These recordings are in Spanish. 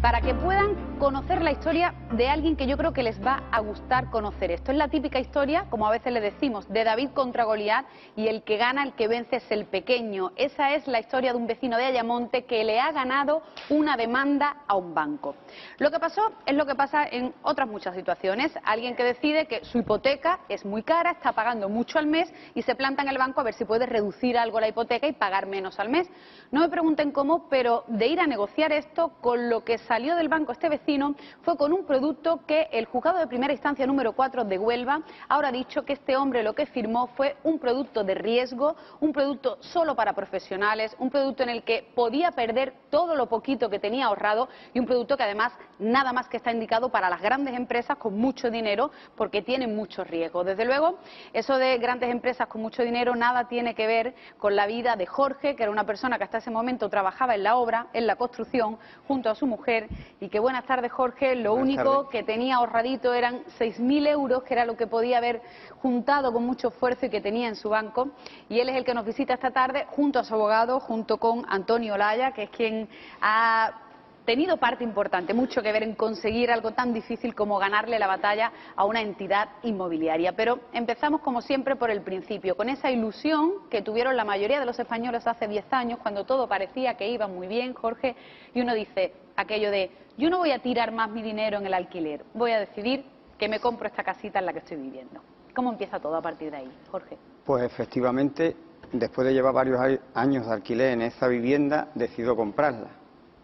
para que puedan conocer la historia de alguien que yo creo que les va a gustar conocer. Esto es la típica historia, como a veces le decimos, de David contra Goliat, y el que gana, el que vence es el pequeño. Esa es la historia de un vecino de Ayamonte que le ha ganado una demanda a un banco. Lo que pasó es lo que pasa en otras muchas situaciones. Alguien que decide que su hipoteca es muy cara, está pagando mucho al mes y se planta en el banco a ver si puede reducir algo la hipoteca y pagar menos al mes. No me pregunten cómo, pero de ir a negociar esto, con lo que salió del banco este vecino fue con un producto que el juzgado de primera instancia número 4 de Huelva ahora ha dicho que este hombre lo que firmó fue un producto de riesgo, un producto solo para profesionales, un producto en el que podía perder todo lo poquito que tenía ahorrado y un producto que además nada más que está indicado para las grandes empresas con mucho dinero porque tienen mucho riesgo. Desde luego, eso de grandes empresas con mucho dinero nada tiene que ver con la vida de Jorge, que era una persona que hasta ese momento trabajaba en la obra, en la construcción, junto a su mujer, y que buenas tardes, Jorge, lo único que tenía ahorradito eran 6.000 euros, que era lo que podía haber juntado con mucho esfuerzo y que tenía en su banco, y él es el que nos visita esta tarde junto a su abogado, junto con Antonio Olaya, que es quien ha tenido parte importante, mucho que ver en conseguir algo tan difícil como ganarle la batalla a una entidad inmobiliaria. Pero empezamos como siempre por el principio, con esa ilusión que tuvieron la mayoría de los españoles hace 10 años, cuando todo parecía que iba muy bien, Jorge, y uno dice aquello de: yo no voy a tirar más mi dinero en el alquiler, voy a decidir que me compro esta casita en la que estoy viviendo. ¿Cómo empieza todo a partir de ahí, Jorge? Pues efectivamente, después de llevar varios años de alquiler en esa vivienda, decido comprarla.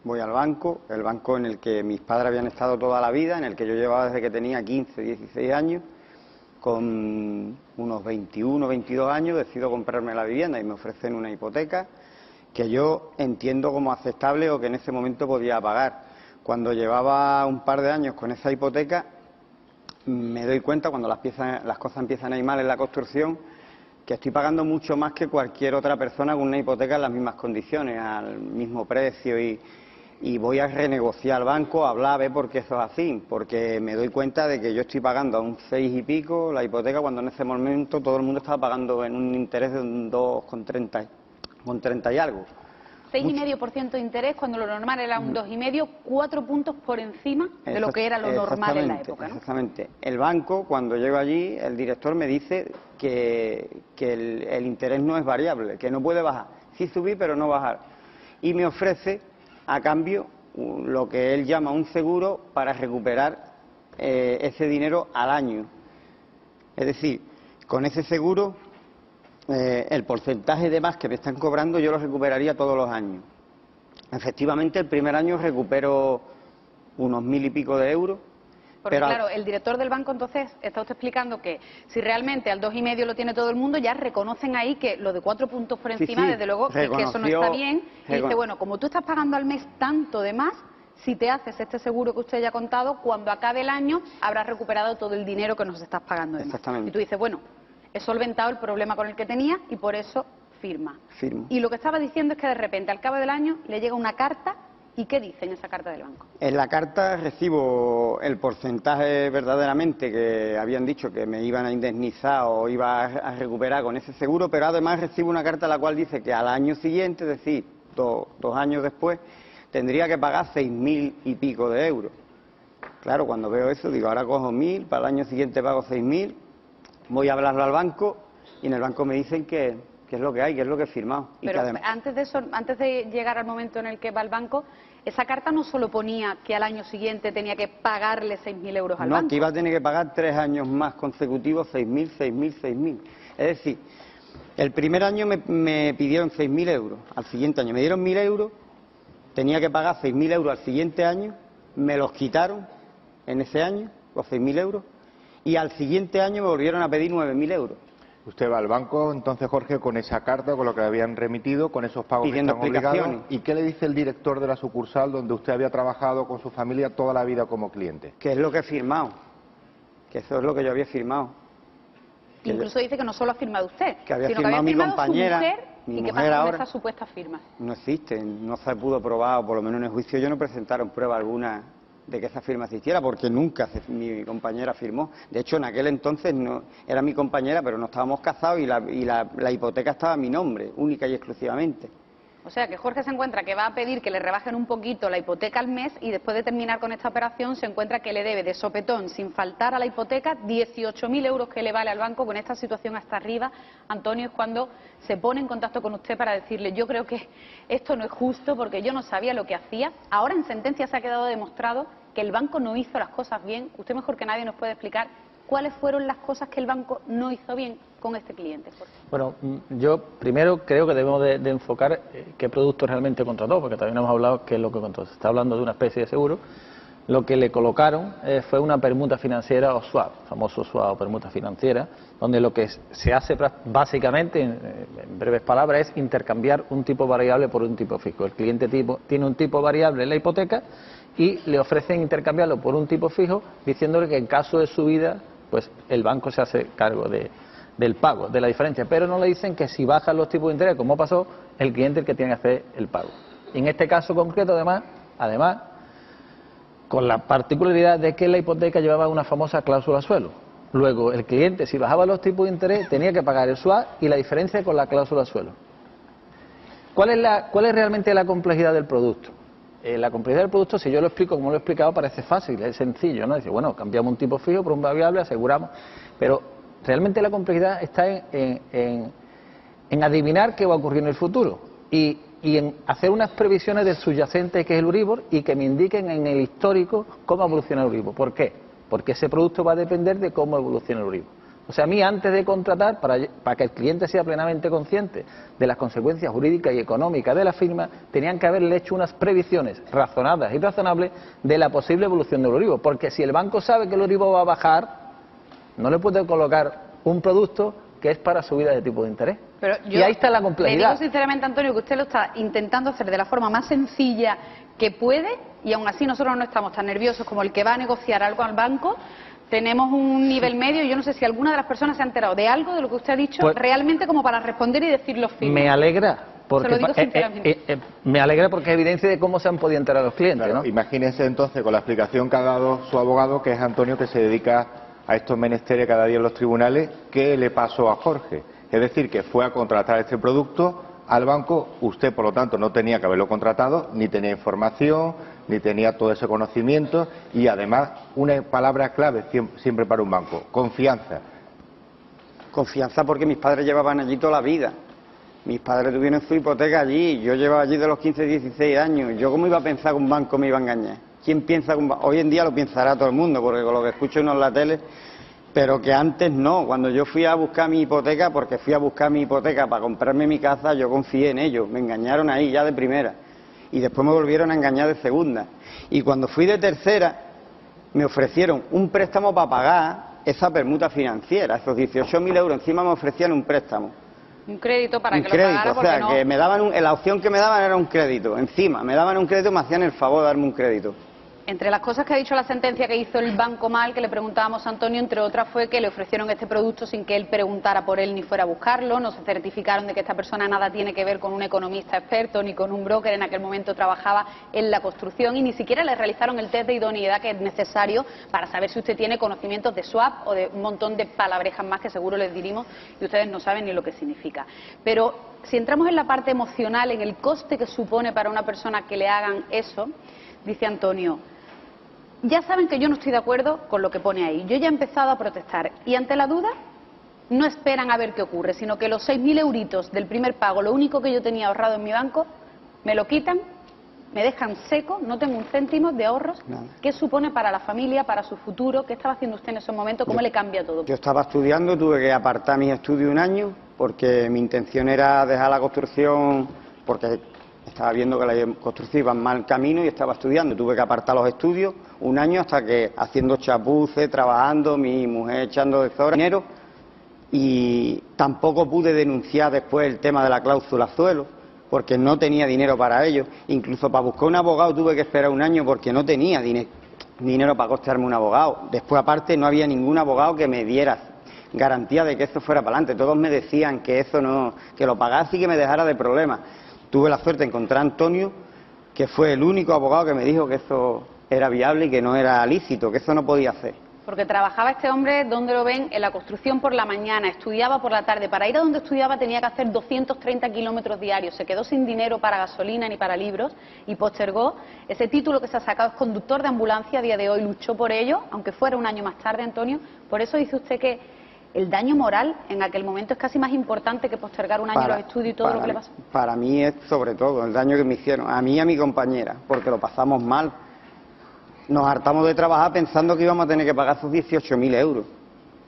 Voy al banco, el banco en el que mis padres habían estado toda la vida, en el que yo llevaba desde que tenía 15, 16 años, con unos 21, 22 años, decido comprarme la vivienda y me ofrecen una hipoteca que yo entiendo como aceptable o que en ese momento podía pagar. Cuando llevaba un par de años con esa hipoteca, me doy cuenta, cuando las cosas empiezan a ir mal en la construcción, que estoy pagando mucho más que cualquier otra persona con una hipoteca en las mismas condiciones, al mismo precio, y voy a renegociar al banco, a hablar, a ver por qué eso es así, porque me doy cuenta de que yo estoy pagando a un 6 y pico la hipoteca, cuando en ese momento todo el mundo estaba pagando en un interés de un 2,30 y algo. 6,5% de interés, cuando lo normal era un 2,5, 4 puntos por encima de lo que era lo normal en la época, ¿no? Exactamente. El banco, cuando llego allí, el director me dice que el interés no es variable, que no puede bajar. Sí subir, pero no bajar. Y me ofrece, a cambio, lo que él llama un seguro para recuperar ese dinero al año. Es decir, con ese seguro, el porcentaje de más que me están cobrando yo lo recuperaría todos los años. Efectivamente, el primer año recupero unos 1.000 y pico de euros. Porque claro, el director del banco entonces está usted explicando que si realmente al 2,5 lo tiene todo el mundo, ya reconocen ahí que lo de 4 puntos por encima, desde luego, es que eso no está bien. Y dice, bueno, como tú estás pagando al mes tanto de más, si te haces este seguro que usted ya ha contado, cuando acabe el año habrás recuperado todo el dinero que nos estás pagando de más. Exactamente. Y tú dices, bueno, he solventado el problema con el que tenía y por eso firma. Firmo. Y lo que estaba diciendo es que de repente, al cabo del año, le llega una carta. ¿Y qué dice en esa carta del banco? En la carta recibo el porcentaje verdaderamente que habían dicho que me iban a indemnizar o iba a recuperar con ese seguro, pero además recibo una carta en la cual dice que al año siguiente, es decir, 2 años después, tendría que pagar 6.000 y pico de euros. Claro, cuando veo eso, digo, ahora cojo 1.000, para el año siguiente pago 6.000, voy a hablarlo al banco y en el banco me dicen que es lo que hay, que es lo que he firmado. Pero antes de eso, antes de llegar al momento en el que va al banco, esa carta no solo ponía que al año siguiente tenía que pagarle 6.000 euros al banco. No, que iba a tener que pagar 3 años más consecutivos 6.000, 6.000, 6.000. Es decir, el primer año me pidieron 6.000 euros, al siguiente año me dieron 1.000 euros, tenía que pagar 6.000 euros al siguiente año, me los quitaron en ese año, los 6.000 euros, y al siguiente año me volvieron a pedir 9.000 euros. Usted va al banco, entonces, Jorge, con esa carta, con lo que le habían remitido, con esos pagos pidiendo que están obligados. explicaciones. ¿Y qué le dice el director de la sucursal donde usted había trabajado con su familia toda la vida como cliente? Que es lo que he firmado, que eso es lo que yo había firmado. Incluso dice que no solo ha firmado usted, que había sino firmado que había mi firmado compañera, su mujer. mi ¿Y qué mujer pasa con ahora. esas supuestas firmas? No existen, no se pudo probar, o por lo menos en el juicio yo no presentaron prueba alguna de que esa firma existiera, porque nunca mi compañera firmó. De hecho, en aquel entonces no era mi compañera, pero no estábamos casados y la hipoteca estaba a mi nombre, única y exclusivamente. O sea que Jorge se encuentra que va a pedir que le rebajen un poquito la hipoteca al mes y después de terminar con esta operación se encuentra que le debe de sopetón, sin faltar a la hipoteca, 18.000 euros que le vale al banco. Con esta situación hasta arriba, Antonio, es cuando se pone en contacto con usted para decirle: yo creo que esto no es justo porque yo no sabía lo que hacía. Ahora en sentencia se ha quedado demostrado que el banco no hizo las cosas bien. Usted mejor que nadie nos puede explicar cuáles fueron las cosas que el banco no hizo bien con este cliente. Bueno, yo primero creo que debemos de enfocar qué producto realmente contrató, porque también hemos hablado qué es lo que contrató. Se está hablando de una especie de seguro. Lo que le colocaron fue una permuta financiera o swap, famoso swap o permuta financiera, donde lo que se hace básicamente, en breves palabras, es intercambiar un tipo variable por un tipo fijo. El cliente tiene un tipo variable en la hipoteca y le ofrecen intercambiarlo por un tipo fijo, diciéndole que en caso de subida, pues el banco se hace cargo del pago, de la diferencia, pero no le dicen que si bajan los tipos de interés, como pasó, el cliente es el que tiene que hacer el pago. Y en este caso concreto, además, con la particularidad de que la hipoteca llevaba una famosa cláusula suelo. Luego, el cliente, si bajaba los tipos de interés, tenía que pagar el swap y la diferencia con la cláusula suelo. ¿Cuál es realmente la complejidad del producto? La complejidad del producto, si yo lo explico como lo he explicado, parece fácil, es sencillo, ¿no? Dice, bueno, cambiamos un tipo fijo por un variable, aseguramos, pero realmente la complejidad está en adivinar qué va a ocurrir en el futuro y en hacer unas previsiones del subyacente, que es el Euribor, y que me indiquen en el histórico cómo evoluciona el Euribor. ¿Por qué? Porque ese producto va a depender de cómo evoluciona el Euribor. O sea, a mí, antes de contratar, para que el cliente sea plenamente consciente de las consecuencias jurídicas y económicas de la firma, tenían que haberle hecho unas previsiones razonadas y razonables de la posible evolución del Euribor. Porque si el banco sabe que el Euribor va a bajar, no le puede colocar un producto que es para subida de tipo de interés. Pero y ahí está la complejidad. Le digo sinceramente, Antonio, que usted lo está intentando hacer de la forma más sencilla que puede, y aún así nosotros no estamos tan nerviosos como el que va a negociar algo al banco. Tenemos un nivel medio y yo no sé si alguna de las personas se ha enterado de algo de lo que usted ha dicho, pues, realmente como para responder y decirlo firme. Me alegra. Porque, se lo digo sinceramente. Me alegra porque es evidencia de cómo se han podido enterar los clientes, claro, ¿no? Imagínense entonces con la explicación que ha dado su abogado, que es Antonio, que se dedica a estos menesteres cada día en los tribunales, ¿qué le pasó a Jorge? Es decir, que fue a contratar este producto al banco, usted por lo tanto no tenía que haberlo contratado, ni tenía información, ni tenía todo ese conocimiento, y además una palabra clave siempre para un banco: confianza. Confianza, porque mis padres llevaban allí toda la vida. Mis padres tuvieron su hipoteca allí, yo llevaba allí de los 15, 16 años. ¿Yo cómo iba a pensar que un banco me iba a engañar? ¿Quién piensa que un banco? Hoy en día lo pensará todo el mundo, porque con lo que escucho uno en la tele, pero que antes no. Cuando yo fui a buscar mi hipoteca, porque fui a buscar mi hipoteca para comprarme mi casa, yo confié en ellos, me engañaron ahí ya de primera. Y después me volvieron a engañar de segunda. Y cuando fui de tercera, me ofrecieron un préstamo para pagar esa permuta financiera, esos 18.000 euros. Encima me ofrecían un préstamo. Un crédito para un que crédito, lo pagara, o sea, porque que me daban la opción que me daban era un crédito. Encima, me daban un crédito, me hacían el favor de darme un crédito. Entre las cosas que ha dicho la sentencia que hizo el banco mal, que le preguntábamos a Antonio, entre otras, fue que le ofrecieron este producto sin que él preguntara por él ni fuera a buscarlo. No se certificaron de que esta persona nada tiene que ver con un economista experto ni con un broker. En aquel momento trabajaba en la construcción y ni siquiera le realizaron el test de idoneidad que es necesario para saber si usted tiene conocimientos de swap o de un montón de palabrejas más que seguro les dirimos y ustedes no saben ni lo que significa. Pero si entramos en la parte emocional, en el coste que supone para una persona que le hagan eso, dice Antonio: ya saben que yo no estoy de acuerdo con lo que pone ahí. Yo ya he empezado a protestar y ante la duda no esperan a ver qué ocurre, sino que los 6.000 euritos del primer pago, lo único que yo tenía ahorrado en mi banco, me lo quitan, me dejan seco, no tengo un céntimo de ahorros. Nada. ¿Qué supone para la familia, para su futuro? ¿Qué estaba haciendo usted en esos momentos? ¿Cómo le cambia todo? Yo estaba estudiando, tuve que apartar mis estudios un año porque mi intención era dejar la construcción, porque estaba viendo que la construcción iba en mal camino y estaba estudiando. Tuve que apartar los estudios un año hasta que, haciendo chapuces, trabajando, mi mujer echando de zora dinero, y tampoco pude denunciar después el tema de la cláusula suelo, porque no tenía dinero para ello. Incluso para buscar un abogado tuve que esperar un año porque no tenía dinero para costearme un abogado. Después, aparte, no había ningún abogado que me diera garantía de que eso fuera para adelante. Todos me decían que eso no, que lo pagase y que me dejara de problemas. Tuve la suerte de encontrar a Antonio, que fue el único abogado que me dijo que eso era viable y que no era lícito, que eso no podía hacer. Porque trabajaba este hombre, donde lo ven, en la construcción por la mañana, estudiaba por la tarde. Para ir a donde estudiaba tenía que hacer 230 kilómetros diarios. Se quedó sin dinero para gasolina ni para libros y postergó ese título que se ha sacado. Es conductor de ambulancia a día de hoy. Luchó por ello, aunque fuera un año más tarde, Antonio. Por eso dice usted que el daño moral en aquel momento es casi más importante que postergar un año los estudios y todo lo que le pasó. Para mí es sobre todo el daño que me hicieron, a mí y a mi compañera, porque lo pasamos mal. Nos hartamos de trabajar pensando que íbamos a tener que pagar esos 18.000 euros.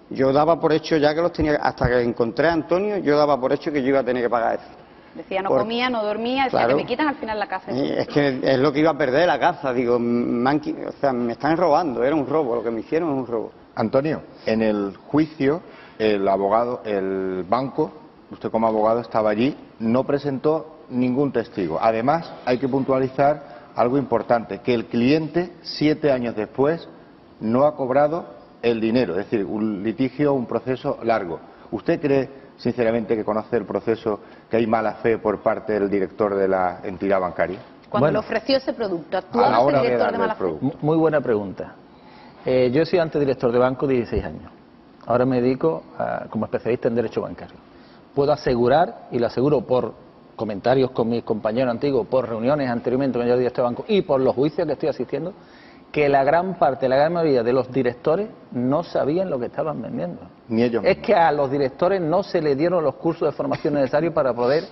Yo daba por hecho ya que los tenía, hasta que encontré a Antonio, yo daba por hecho que yo iba a tener que pagar eso. Decía, no comía, no dormía, decía, claro, que me quitan al final la casa. Es que es lo que iba a perder la casa, digo, o sea, me están robando, era un robo, lo que me hicieron es un robo. Antonio, en el juicio, el abogado, el banco, usted como abogado estaba allí, no presentó ningún testigo. Además, hay que puntualizar algo importante, que el cliente 7 años después no ha cobrado el dinero, es decir, un litigio, un proceso largo. ¿Usted cree, sinceramente, que conoce el proceso, que hay mala fe por parte del director de la entidad bancaria? Cuando le ofreció ese producto, ¿actuaba ese director de mala fe? Muy buena pregunta. Yo he sido antes director de banco 16 años. Ahora me dedico como especialista en derecho bancario. Puedo asegurar, y lo aseguro por comentarios con mis compañeros antiguos, por reuniones anteriormente con el director de banco y por los juicios que estoy asistiendo, que la gran parte, la gran mayoría de los directores no sabían lo que estaban vendiendo. Ni ellos Es mismos. que a los directores no se les dieron los cursos de formación necesarios para poder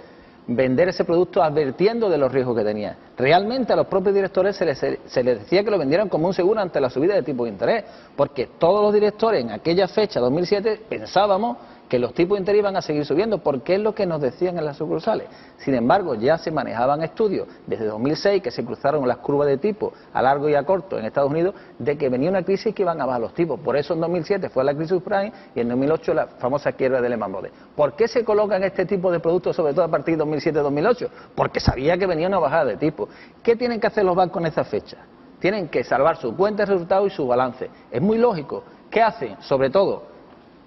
vender ese producto advirtiendo de los riesgos que tenía. Realmente a los propios directores se les decía que lo vendieran como un seguro ante la subida de tipo de interés, porque todos los directores en aquella fecha, 2007, pensábamos que los tipos de interés iban a seguir subiendo, porque es lo que nos decían en las sucursales. Sin embargo, ya se manejaban estudios desde 2006, que se cruzaron las curvas de tipo a largo y a corto en Estados Unidos, de que venía una crisis que iban a bajar los tipos. Por eso en 2007 fue la crisis subprime y en 2008 la famosa quiebra de Lehman Brothers. ¿Por qué se colocan este tipo de productos, sobre todo a partir de 2007-2008? Porque sabía que venía una bajada de tipo. ¿Qué tienen que hacer los bancos en esa fecha? Tienen que salvar su cuenta de resultados y su balance. Es muy lógico. ¿Qué hacen? Sobre todo,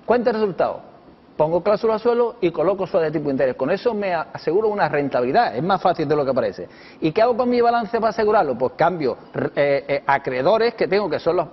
cuenta de resultados. Pongo cláusula suelo y coloco suelo de tipo de interés. Con eso me aseguro una rentabilidad, es más fácil de lo que parece. ¿Y qué hago con mi balance para asegurarlo? Pues cambio acreedores que tengo, que son las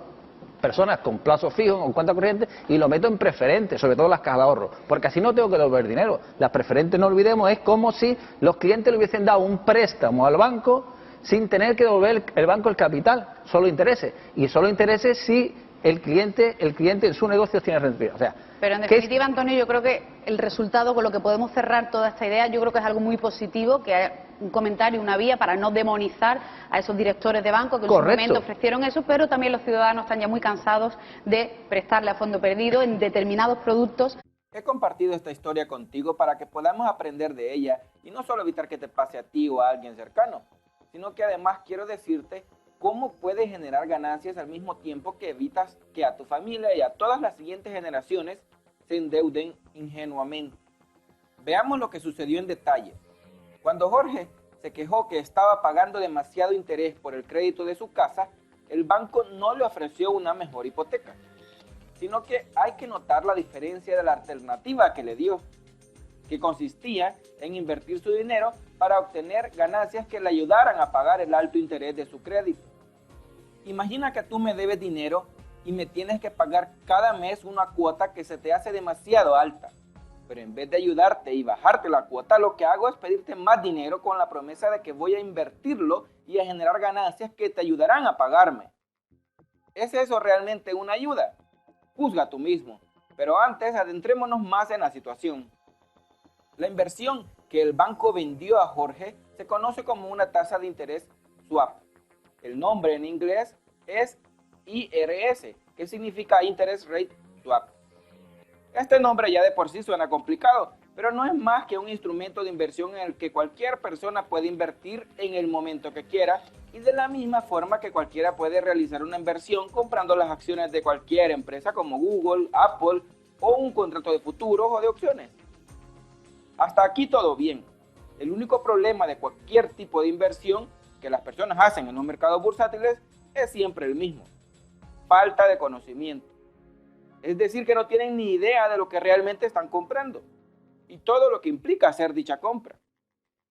personas con plazo fijo o cuenta corriente, y lo meto en preferente, sobre todo las cajas de ahorro, porque así no tengo que devolver dinero. Las preferentes, no olvidemos, es como si los clientes le hubiesen dado un préstamo al banco sin tener que devolver el banco el capital, solo intereses. Y solo intereses si el cliente en su negocio tiene rentabilidad. O sea, pero en definitiva, Antonio, yo creo que el resultado, con lo que podemos cerrar toda esta idea, yo creo que es algo muy positivo, que hay un comentario, una vía para no demonizar a esos directores de banco que en su momento ofrecieron eso, pero también los ciudadanos están ya muy cansados de prestarle a fondo perdido en determinados productos. He compartido esta historia contigo para que podamos aprender de ella y no solo evitar que te pase a ti o a alguien cercano, sino que además quiero decirte cómo puedes generar ganancias al mismo tiempo que evitas que a tu familia y a todas las siguientes generaciones se endeuden ingenuamente. Veamos lo que sucedió en detalle. Cuando Jorge se quejó que estaba pagando demasiado interés por el crédito de su casa, el banco no le ofreció una mejor hipoteca, sino que hay que notar la diferencia de la alternativa que le dio, que consistía en invertir su dinero para obtener ganancias que le ayudaran a pagar el alto interés de su crédito. Imagina que tú me debes dinero y me tienes que pagar cada mes una cuota que se te hace demasiado alta. Pero en vez de ayudarte y bajarte la cuota, lo que hago es pedirte más dinero con la promesa de que voy a invertirlo y a generar ganancias que te ayudarán a pagarme. ¿Es eso realmente una ayuda? Juzga tú mismo. Pero antes, adentrémonos más en la situación. La inversión que el banco vendió a Jorge se conoce como una tasa de interés swap. El nombre en inglés es IRS, que significa Interest Rate Swap. Este nombre ya de por sí suena complicado, pero no es más que un instrumento de inversión en el que cualquier persona puede invertir en el momento que quiera y de la misma forma que cualquiera puede realizar una inversión comprando las acciones de cualquier empresa como Google, Apple o un contrato de futuros o de opciones. Hasta aquí todo bien. El único problema de cualquier tipo de inversión que las personas hacen en los mercados bursátiles es siempre el mismo: falta de conocimiento. Es decir, que no tienen ni idea de lo que realmente están comprando y todo lo que implica hacer dicha compra.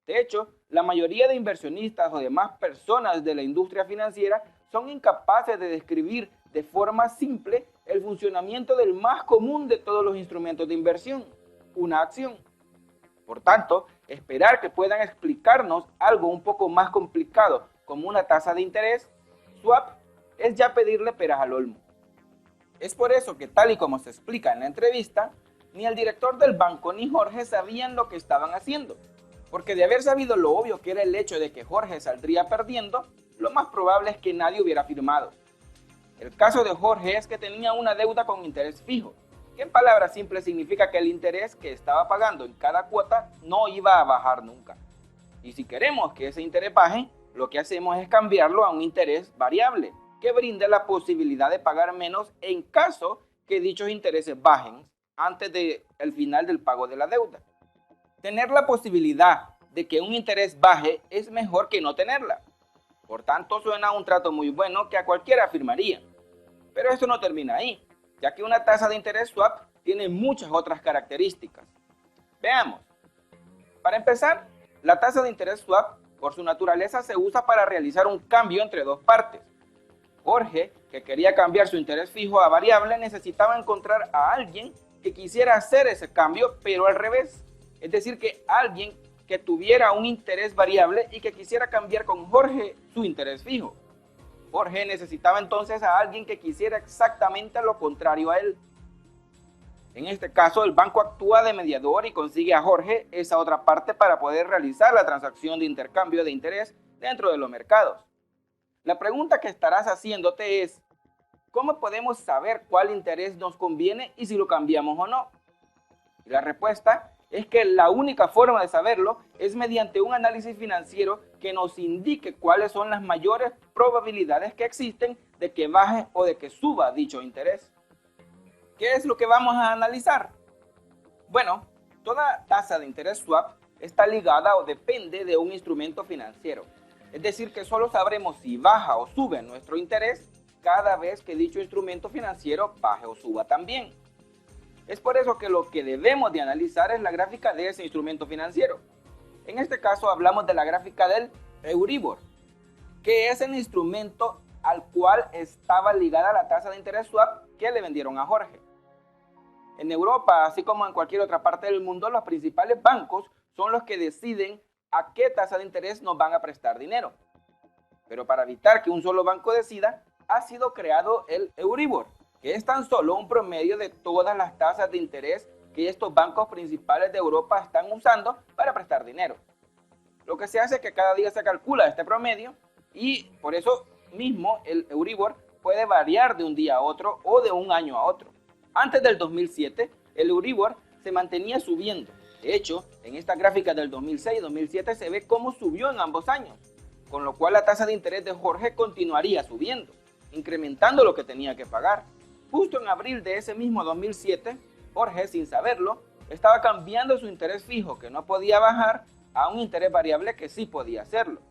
De hecho, la mayoría de inversionistas o demás personas de la industria financiera son incapaces de describir de forma simple el funcionamiento del más común de todos los instrumentos de inversión, una acción. Por tanto, esperar que puedan explicarnos algo un poco más complicado como una tasa de interés, swap, es ya pedirle peras al olmo. Es por eso que, tal y como se explica en la entrevista, ni el director del banco ni Jorge sabían lo que estaban haciendo, porque de haber sabido lo obvio que era el hecho de que Jorge saldría perdiendo, lo más probable es que nadie hubiera firmado. El caso de Jorge es que tenía una deuda con interés fijo, que en palabras simples significa que el interés que estaba pagando en cada cuota no iba a bajar nunca. Y si queremos que ese interés baje, lo que hacemos es cambiarlo a un interés variable, que brinde la posibilidad de pagar menos en caso que dichos intereses bajen antes del final del pago de la deuda. Tener la posibilidad de que un interés baje es mejor que no tenerla. Por tanto, suena un trato muy bueno que a cualquiera firmaría. Pero esto no termina ahí, ya que una tasa de interés swap tiene muchas otras características. Veamos. Para empezar, la tasa de interés swap, por su naturaleza, se usa para realizar un cambio entre dos partes. Jorge, que quería cambiar su interés fijo a variable, necesitaba encontrar a alguien que quisiera hacer ese cambio, pero al revés. Es decir, que alguien que tuviera un interés variable y que quisiera cambiar con Jorge su interés fijo. Jorge necesitaba entonces a alguien que quisiera exactamente lo contrario a él. En este caso, el banco actúa de mediador y consigue a Jorge esa otra parte para poder realizar la transacción de intercambio de interés dentro de los mercados. La pregunta que estarás haciéndote es, ¿cómo podemos saber cuál interés nos conviene y si lo cambiamos o no? Y la respuesta es que la única forma de saberlo es mediante un análisis financiero que nos indique cuáles son las mayores probabilidades que existen de que baje o de que suba dicho interés. ¿Qué es lo que vamos a analizar? Bueno, toda tasa de interés swap está ligada o depende de un instrumento financiero. Es decir, que solo sabremos si baja o sube nuestro interés cada vez que dicho instrumento financiero baje o suba también. Es por eso que lo que debemos de analizar es la gráfica de ese instrumento financiero. En este caso hablamos de la gráfica del Euribor, que es el instrumento al cual estaba ligada la tasa de interés swap que le vendieron a Jorge. En Europa, así como en cualquier otra parte del mundo, los principales bancos son los que deciden a qué tasa de interés nos van a prestar dinero. Pero para evitar que un solo banco decida, ha sido creado el Euribor, que es tan solo un promedio de todas las tasas de interés que estos bancos principales de Europa están usando para prestar dinero. Lo que se hace es que cada día se calcula este promedio y por eso mismo el Euribor puede variar de un día a otro o de un año a otro. Antes del 2007, el Euribor se mantenía subiendo. De hecho, en esta gráfica del 2006 y 2007 se ve cómo subió en ambos años, con lo cual la tasa de interés de Jorge continuaría subiendo, incrementando lo que tenía que pagar. Justo en abril de ese mismo 2007, Jorge, sin saberlo, estaba cambiando su interés fijo, que no podía bajar, a un interés variable que sí podía hacerlo.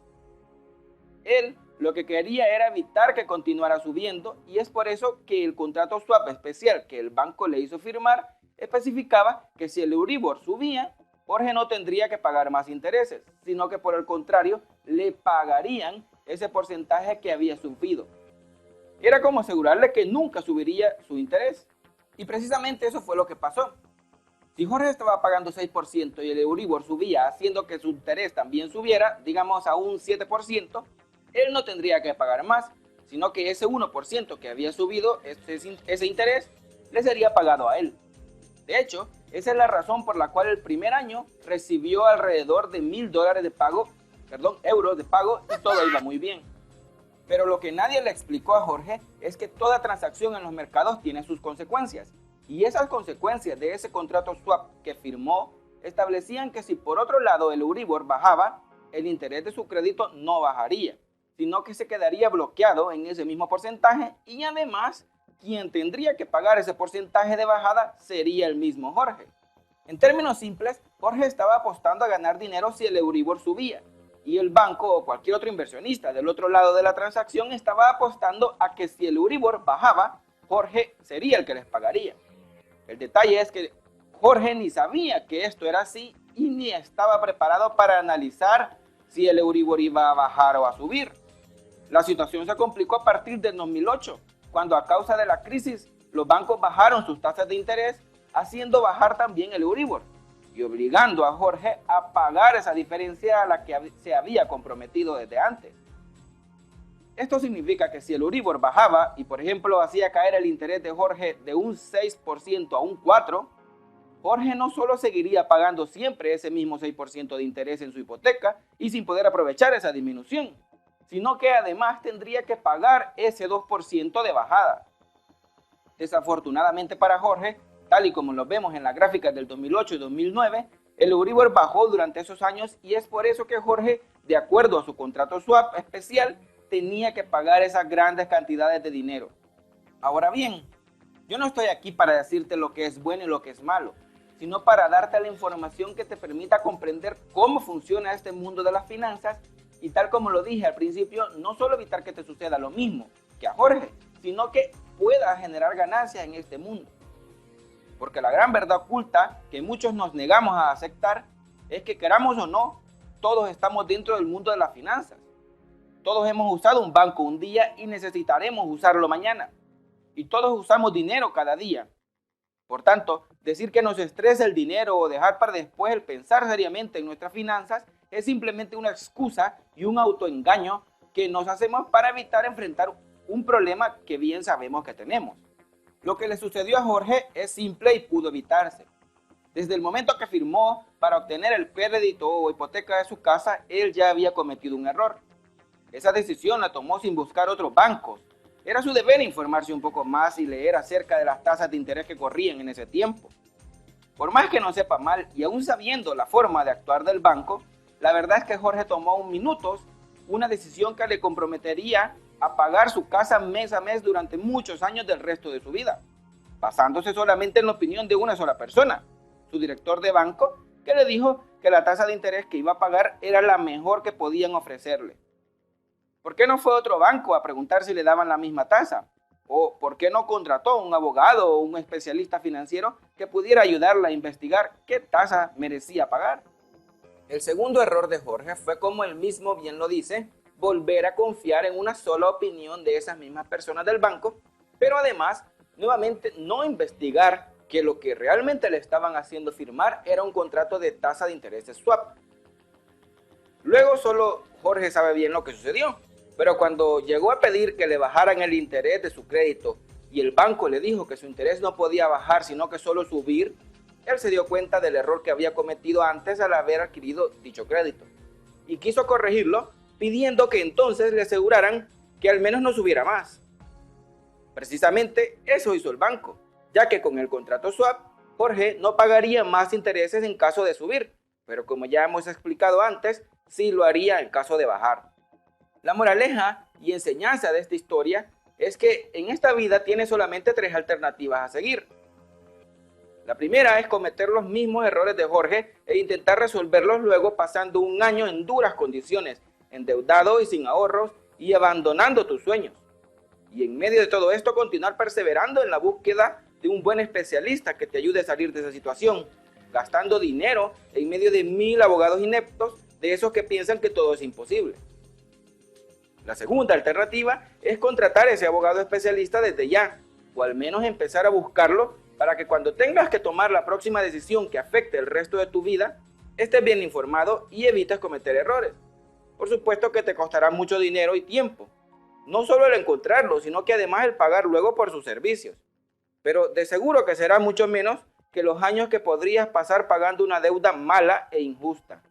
Él lo que quería era evitar que continuara subiendo y es por eso que el contrato swap especial que el banco le hizo firmar especificaba que si el Euribor subía, Jorge no tendría que pagar más intereses, sino que por el contrario le pagarían ese porcentaje que había subido. Era como asegurarle que nunca subiría su interés. Y precisamente eso fue lo que pasó. Si Jorge estaba pagando 6% y el Euribor subía, haciendo que su interés también subiera, digamos a un 7%, él no tendría que pagar más, sino que ese 1% que había subido, ese interés, le sería pagado a él. De hecho, esa es la razón por la cual el primer año recibió alrededor de $1.000 de pago, euros de pago, y todo iba muy bien. Pero lo que nadie le explicó a Jorge es que toda transacción en los mercados tiene sus consecuencias. Y esas consecuencias de ese contrato swap que firmó establecían que si por otro lado el Euribor bajaba, el interés de su crédito no bajaría, sino que se quedaría bloqueado en ese mismo porcentaje y además quien tendría que pagar ese porcentaje de bajada sería el mismo Jorge. En términos simples, Jorge estaba apostando a ganar dinero si el Euribor subía y el banco o cualquier otro inversionista del otro lado de la transacción estaba apostando a que si el Euribor bajaba, Jorge sería el que les pagaría. El detalle es que Jorge ni sabía que esto era así y ni estaba preparado para analizar si el Euribor iba a bajar o a subir. La situación se complicó a partir del 2008, cuando a causa de la crisis los bancos bajaron sus tasas de interés, haciendo bajar también el Euribor y obligando a Jorge a pagar esa diferencia a la que se había comprometido desde antes. Esto significa que si el Euribor bajaba y, por ejemplo, hacía caer el interés de Jorge de un 6% a un 4%, Jorge no solo seguiría pagando siempre ese mismo 6% de interés en su hipoteca y sin poder aprovechar esa disminución, sino que además tendría que pagar ese 2% de bajada. Desafortunadamente para Jorge, tal y como lo vemos en las gráficas del 2008 y 2009, el Euribor bajó durante esos años y es por eso que Jorge, de acuerdo a su contrato swap especial, tenía que pagar esas grandes cantidades de dinero. Ahora bien, yo no estoy aquí para decirte lo que es bueno y lo que es malo, sino para darte la información que te permita comprender cómo funciona este mundo de las finanzas y, tal como lo dije al principio, no solo evitar que te suceda lo mismo que a Jorge, sino que puedas generar ganancias en este mundo. Porque la gran verdad oculta que muchos nos negamos a aceptar es que, queramos o no, todos estamos dentro del mundo de las finanzas. Todos hemos usado un banco un día y necesitaremos usarlo mañana. Y todos usamos dinero cada día. Por tanto, decir que nos estresa el dinero o dejar para después el pensar seriamente en nuestras finanzas es simplemente una excusa y un autoengaño que nos hacemos para evitar enfrentar un problema que bien sabemos que tenemos. Lo que le sucedió a Jorge es simple y pudo evitarse. Desde el momento que firmó para obtener el crédito o hipoteca de su casa, él ya había cometido un error. Esa decisión la tomó sin buscar otros bancos. Era su deber informarse un poco más y leer acerca de las tasas de interés que corrían en ese tiempo. Por más que no sepa mal y aún sabiendo la forma de actuar del banco, la verdad es que Jorge tomó en minutos una decisión que le comprometería a pagar su casa mes a mes durante muchos años del resto de su vida, basándose solamente en la opinión de una sola persona, su director de banco, que le dijo que la tasa de interés que iba a pagar era la mejor que podían ofrecerle. ¿Por qué no fue otro banco a preguntar si le daban la misma tasa? ¿O por qué no contrató a un abogado o un especialista financiero que pudiera ayudarla a investigar qué tasa merecía pagar? El segundo error de Jorge fue, como él mismo bien lo dice, volver a confiar en una sola opinión de esas mismas personas del banco, pero además, nuevamente, no investigar que lo que realmente le estaban haciendo firmar era un contrato de tasa de intereses swap. Luego solo Jorge sabe bien lo que sucedió, pero cuando llegó a pedir que le bajaran el interés de su crédito y el banco le dijo que su interés no podía bajar sino que solo subir, él se dio cuenta del error que había cometido antes al haber adquirido dicho crédito y quiso corregirlo pidiendo que entonces le aseguraran que al menos no subiera más. Precisamente eso hizo el banco, ya que con el contrato swap, Jorge no pagaría más intereses en caso de subir, pero como ya hemos explicado antes, sí lo haría en caso de bajar. La moraleja y enseñanza de esta historia es que en esta vida tienes solamente 3 alternativas a seguir. La primera es cometer los mismos errores de Jorge e intentar resolverlos luego pasando un año en duras condiciones, endeudado y sin ahorros y abandonando tus sueños. Y en medio de todo esto continuar perseverando en la búsqueda de un buen especialista que te ayude a salir de esa situación, gastando dinero en medio de 1000 abogados ineptos de esos que piensan que todo es imposible. La segunda alternativa es contratar a ese abogado especialista desde ya, o al menos empezar a buscarlo para que cuando tengas que tomar la próxima decisión que afecte el resto de tu vida, estés bien informado y evites cometer errores. Por supuesto que te costará mucho dinero y tiempo, no solo el encontrarlo, sino que además el pagar luego por sus servicios. Pero de seguro que será mucho menos que los años que podrías pasar pagando una deuda mala e injusta.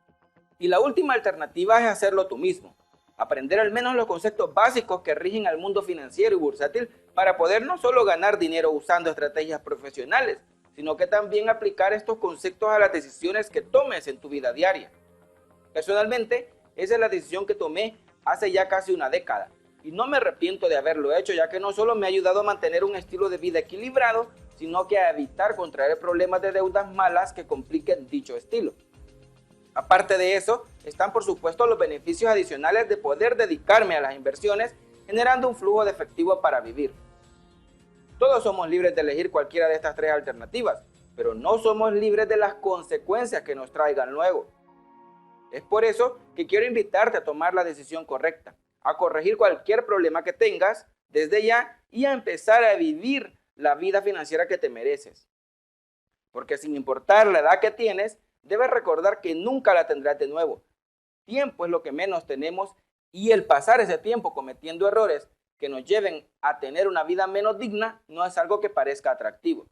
Y la última alternativa es hacerlo tú mismo. Aprender al menos los conceptos básicos que rigen al mundo financiero y bursátil para poder no solo ganar dinero usando estrategias profesionales, sino que también aplicar estos conceptos a las decisiones que tomes en tu vida diaria. Personalmente, esa es la decisión que tomé hace ya casi una década y no me arrepiento de haberlo hecho, ya que no solo me ha ayudado a mantener un estilo de vida equilibrado, sino que a evitar contraer problemas de deudas malas que compliquen dicho estilo. Aparte de eso, están por supuesto los beneficios adicionales de poder dedicarme a las inversiones, generando un flujo de efectivo para vivir. Todos somos libres de elegir cualquiera de estas 3 alternativas, pero no somos libres de las consecuencias que nos traigan luego. Es por eso que quiero invitarte a tomar la decisión correcta, a corregir cualquier problema que tengas, desde ya y a empezar a vivir la vida financiera que te mereces. Porque sin importar la edad que tienes, debes recordar que nunca la tendrás de nuevo. Tiempo es lo que menos tenemos y el pasar ese tiempo cometiendo errores que nos lleven a tener una vida menos digna no es algo que parezca atractivo.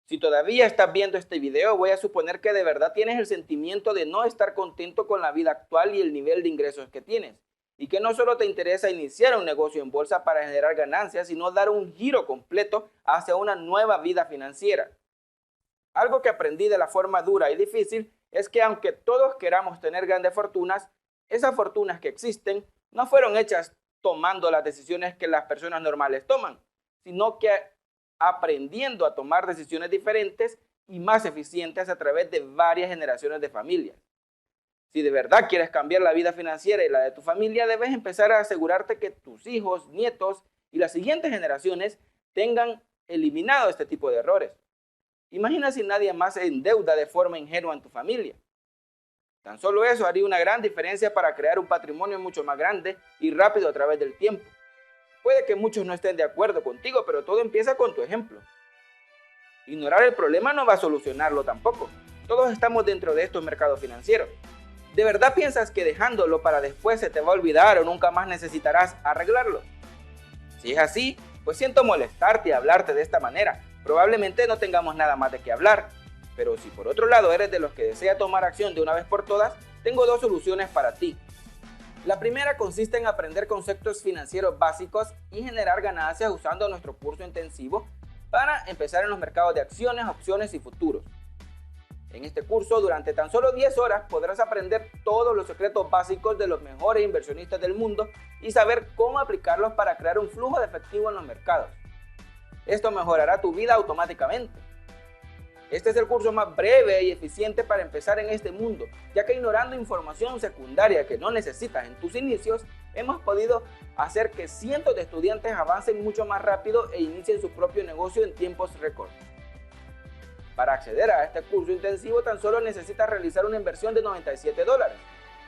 Si todavía estás viendo este video, voy a suponer que de verdad tienes el sentimiento de no estar contento con la vida actual y el nivel de ingresos que tienes, y que no solo te interesa iniciar un negocio en bolsa para generar ganancias, sino dar un giro completo hacia una nueva vida financiera. Algo que aprendí de la forma dura y difícil es que aunque todos queramos tener grandes fortunas, esas fortunas que existen no fueron hechas tomando las decisiones que las personas normales toman, sino que aprendiendo a tomar decisiones diferentes y más eficientes a través de varias generaciones de familias. Si de verdad quieres cambiar la vida financiera y la de tu familia, debes empezar a asegurarte que tus hijos, nietos y las siguientes generaciones tengan eliminado este tipo de errores. Imagina si nadie más se endeuda de forma ingenua en tu familia. Tan solo eso haría una gran diferencia para crear un patrimonio mucho más grande y rápido a través del tiempo. Puede que muchos no estén de acuerdo contigo, pero todo empieza con tu ejemplo. Ignorar el problema no va a solucionarlo tampoco. Todos estamos dentro de estos mercados financieros. ¿De verdad piensas que dejándolo para después se te va a olvidar o nunca más necesitarás arreglarlo? Si es así, pues siento molestarte y hablarte de esta manera. Probablemente no tengamos nada más de qué hablar. Pero si por otro lado eres de los que desea tomar acción de una vez por todas, tengo dos soluciones para ti. La primera consiste en aprender conceptos financieros básicos y generar ganancias usando nuestro curso intensivo para empezar en los mercados de acciones, opciones y futuros. En este curso, durante tan solo 10 horas, podrás aprender todos los secretos básicos de los mejores inversionistas del mundo y saber cómo aplicarlos para crear un flujo de efectivo en los mercados. Esto mejorará tu vida automáticamente. Este es el curso más breve y eficiente para empezar en este mundo, ya que ignorando información secundaria que no necesitas en tus inicios, hemos podido hacer que cientos de estudiantes avancen mucho más rápido e inicien su propio negocio en tiempos récord. Para acceder a este curso intensivo tan solo necesitas realizar una inversión de $97.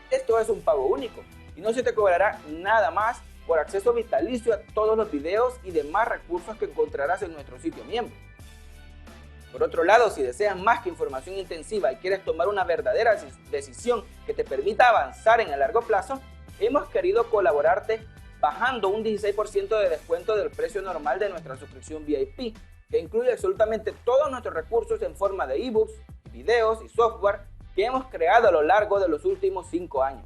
Esto es un pago único y no se te cobrará nada más por acceso vitalicio a todos los videos y demás recursos que encontrarás en nuestro sitio miembro. Por otro lado, si deseas más que información intensiva y quieres tomar una verdadera decisión que te permita avanzar en el largo plazo, hemos querido colaborarte bajando un 16% de descuento del precio normal de nuestra suscripción VIP, que incluye absolutamente todos nuestros recursos en forma de ebooks, videos y software que hemos creado a lo largo de los últimos 5 años.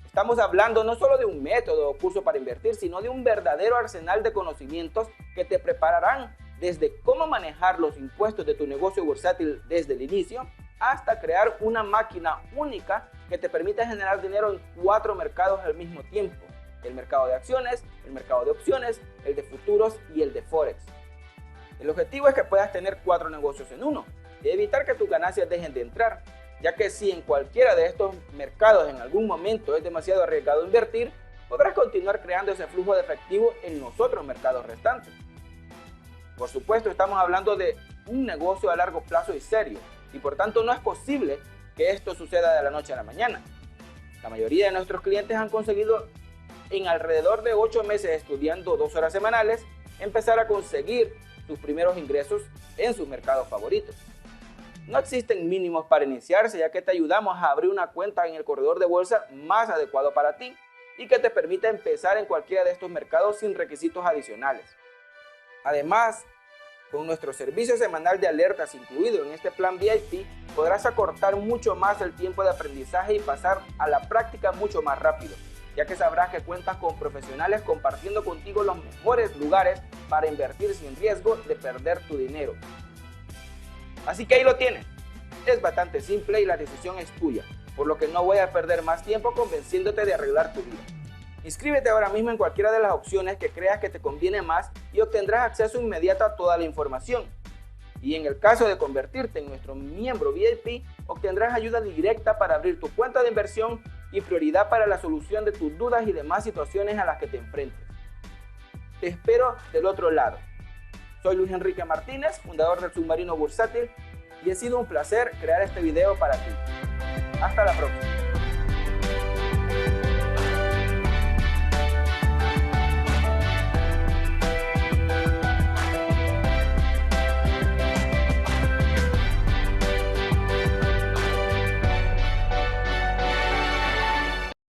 Estamos hablando no solo de un método o curso para invertir, sino de un verdadero arsenal de conocimientos que te prepararán desde cómo manejar los impuestos de tu negocio bursátil desde el inicio, hasta crear una máquina única que te permita generar dinero en 4 mercados al mismo tiempo: el mercado de acciones, el mercado de opciones, el de futuros y el de Forex. El objetivo es que puedas tener 4 negocios en uno y evitar que tus ganancias dejen de entrar, ya que si en cualquiera de estos mercados en algún momento es demasiado arriesgado invertir, podrás continuar creando ese flujo de efectivo en los otros mercados restantes. Por supuesto, estamos hablando de un negocio a largo plazo y serio, y por tanto no es posible que esto suceda de la noche a la mañana. La mayoría de nuestros clientes han conseguido, en alrededor de 8 meses estudiando 2 horas semanales, empezar a conseguir sus primeros ingresos en sus mercados favoritos. No existen mínimos para iniciarse, ya que te ayudamos a abrir una cuenta en el corredor de bolsa más adecuado para ti y que te permita empezar en cualquiera de estos mercados sin requisitos adicionales. Además, con nuestro servicio semanal de alertas incluido en este plan VIP, podrás acortar mucho más el tiempo de aprendizaje y pasar a la práctica mucho más rápido, ya que sabrás que cuentas con profesionales compartiendo contigo los mejores lugares para invertir sin riesgo de perder tu dinero. Así que ahí lo tienes. Es bastante simple y la decisión es tuya, por lo que no voy a perder más tiempo convenciéndote de arreglar tu vida. Inscríbete ahora mismo en cualquiera de las opciones que creas que te conviene más y obtendrás acceso inmediato a toda la información. Y en el caso de convertirte en nuestro miembro VIP, obtendrás ayuda directa para abrir tu cuenta de inversión y prioridad para la solución de tus dudas y demás situaciones a las que te enfrentes. Te espero del otro lado. Soy Luis Enrique Martínez, fundador del Submarino Bursátil, y ha sido un placer crear este video para ti. Hasta la próxima.